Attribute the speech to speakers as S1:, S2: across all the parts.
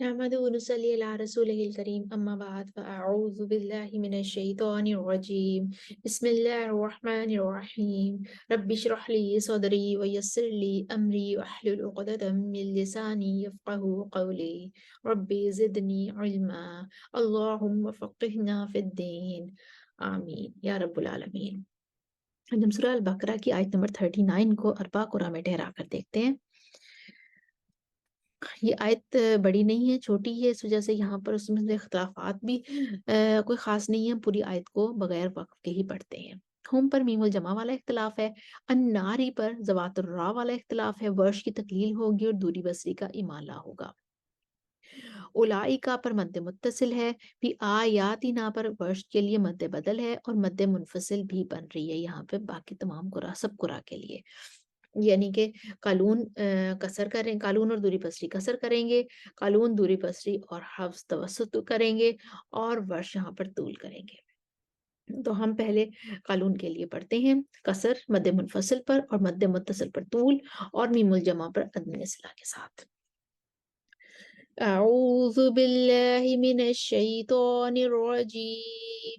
S1: नहमदुहु व नुसल्ली अला रसूलिहिल करीम अम्मा बाद फ़अऊज़ु बिल्लाहि मिनश शैतानिर रजीम बिस्मिल्लाहिर रहमानिर रहीम रब्बि इश्रह ली सदरी व यस्सिर ली अमरी वहलुल उक़दतम मिन लिसानी यफ़क़हू क़ौली रब्बि ज़िदनी इल्मा अल्लाहुम्मा फ़क़्हिना फ़िद्दीन आमीन या रब्बुल आलमीन। हम सूरह अल बकरा की आयत नंबर 39 को अरबा कुरान में ठहरा कर देखते हैं। ये आयत बड़ी नहीं है, छोटी है, इस वजह से यहाँ पर उसमें से इख्तिलाफ़ात भी कोई ख़ास नहीं है, पूरी आयत को बगैर वक़्फ़ के ही पढ़ते हैं। हुम पर मीमुल जमा वाला इख्तिलाफ़ है, अन्नारी पर ज़वातुर रा वाला इख्तिलाफ़ है, वर्ष की तकलील होगी और दूरी बसरी का इमाला होगा। उलाइका पर मद्दे मुत्तसिल है, भी आयातिना पर वर्ष के लिए मद्दे बदल है और मद्दे मुनफ़सिल भी बन रही है यहाँ पे बाकी तमाम कुरा सब कुरा के लिए। यानी कि कालून और दूरी पसरी कसर करेंगे, कालून दूरी पसरी और हफ्स तवसुत करेंगे और वर्ष यहाँ पर तूल करेंगे। तो हम पहले कालून के लिए पढ़ते हैं, कसर मद्दे मुनफसिल पर और मद्दे मुत्तसिल पर तूल और मीमुल जमा पर अदम सिला के साथ। अऊज़ु बिल्लाहि मिनश शैतानिर रजीम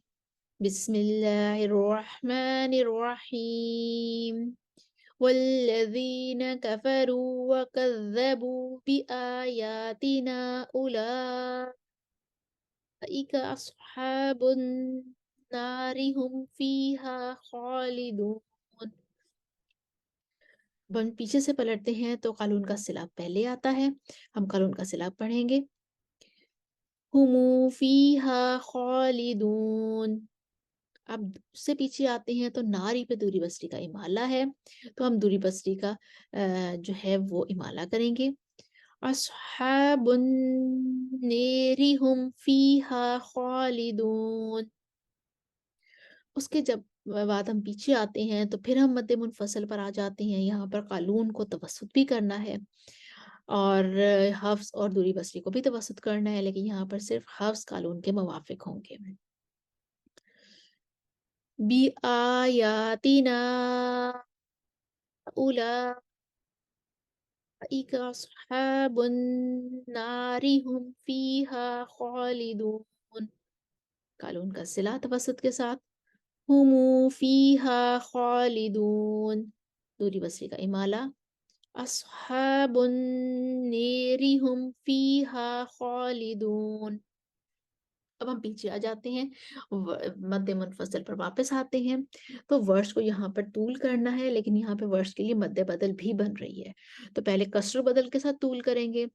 S1: बिस्मिल्लाहिर रहमानिर रहीम वल्लज़ीन कफ़रू वकज़्ज़बू बिआयातिना उलाइका अस्हाबुन नारि हुम फ़ीहा ख़ालिदून। अब हम पीछे से पलटते हैं तो कालून का सिलाब पहले आता है, हम कालून का सिलाब पढ़ेंगे। हुमू फ़ीहा ख़ालिदून। अब उससे पीछे आते हैं तो नारी पे दूरी बसरी का इमाला है, तो हम दूरी बसरी का जो है वो इमाला करेंगे। अस्हाबुन नेरी हुम फीहा खालिदून। उसके जब बाद हम पीछे आते हैं तो फिर हम मद्दे मुनफसल पर आ जाते हैं। यहाँ पर कालून को तवसुत भी करना है और हफ्स और दूरी बसरी को भी तवसुत करना है, लेकिन यहाँ पर सिर्फ हफ्स कालून के मुवाफिक होंगे। बी आयातिना उलाइका अस्हाबुन नारी हुम फीहा खालिदून। कालून का सिला तवसुत के साथ हुमू फीहा खालिदून। दूरी बसरी का इमाला अस्हाबुन नेरी हुम फीहा खालिदून। अब हम पीछे आ जाते हैं, मद्दे मुनफसिल पर वापस आते हैं तो वर्ष को यहाँ पर तूल करना है, लेकिन यहाँ पे वर्ष के लिए मद्दे बदल भी बन रही है। तो पहले कसर बदल के साथ तूल करेंगे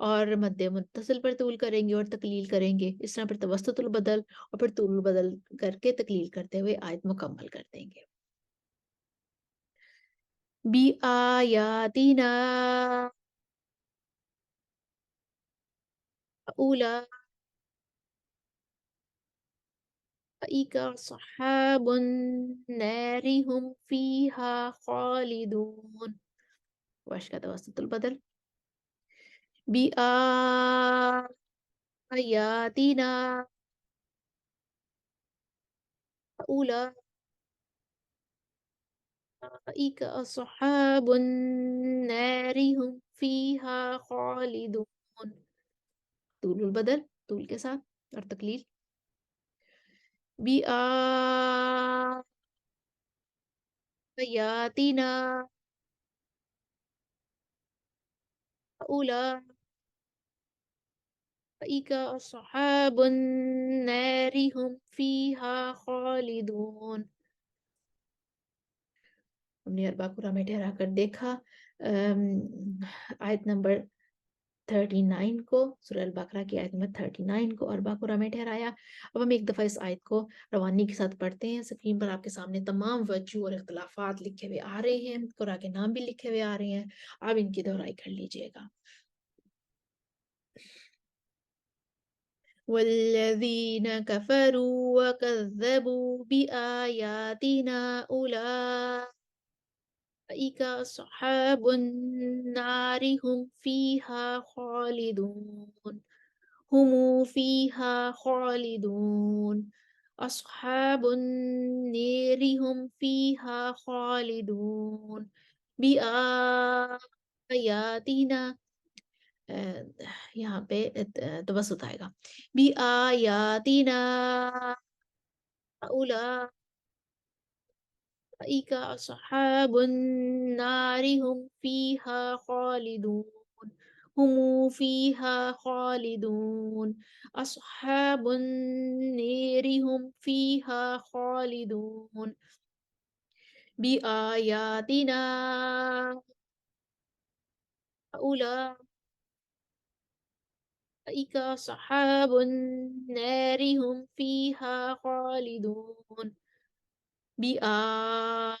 S1: और मद्दे मुत्तसिल पर तूल करेंगे और तकलील करेंगे, इस तरह पर तवस्सुतुल बदल और फिर तूल बदल करके तकलील करते हुए आयत मुकम्मल कर देंगे। बी आयातिना उलाइका अस्हाबुन नारि हुम फीहा खालिदून। वर्ष का तवस्सुतुल बदल बी आयातिना उलाइका अस्हाबुन नारि हुम फीहा खालिदून। तूलुल बदल तूल के साथ और तकलील बी आयातिना उलाइका अस्हाबुन नारि हुम फीहा खालिदून। हमने अरबा कुरा में ठहरा कर देखा आयत नंबर 39 को, सूरह अल बकरा की आयत नंबर 39 को अरबा कुरा में ठहराया। अब हम एक दफ़ा इस आयत को रवानी के साथ पढ़ते हैं। स्क्रीन पर आपके सामने तमाम वजू और इख्तिलाफात लिखे हुए आ रहे हैं, कुरा के नाम भी लिखे हुए आ रहे हैं, आप इनकी दोहराई कर लीजिएगा। वल्लज़ीन कफ़रू वकज़्ज़बू बिआयातिना उलाइका अस्हाबुन नारि हुम फीहा खालिदून। हुमू फीहा खालिदून अस्हाबुन नेरि हुम फीहा खालिदून बिआयातिना یہاں پہ توسط آئے گا. بی آیاتنا أولئك أصحاب النار هم فيها خالدون. هم فيها خالدون. أصحاب النار هم فيها خالدون. بآياتنا أولئك أصحاب النار هم فيها خالدون. بآياتنا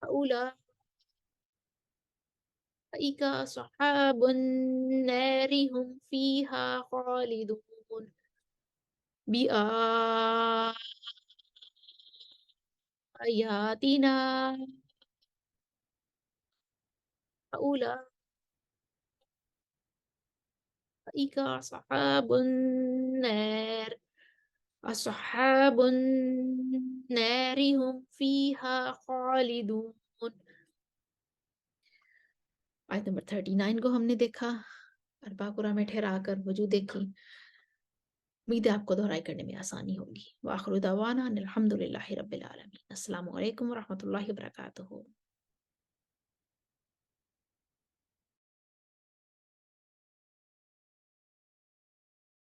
S1: أولئك أصحاب النار هم فيها خالدون. بآياتنا أولئك أصحاب النار. أصحاب النار هم فيها خالدون. آیت نمبر 39 کو ہم نے دیکھا، اربع قرآن میں ٹھہرا کر وجو دیکھی. امید ہے آپ کو دہرائی کرنے میں آسانی ہوگی. وآخر دعوانا ان الحمد للہ رب العالمین. السلام علیکم ورحمۃ اللہ وبرکاتہ.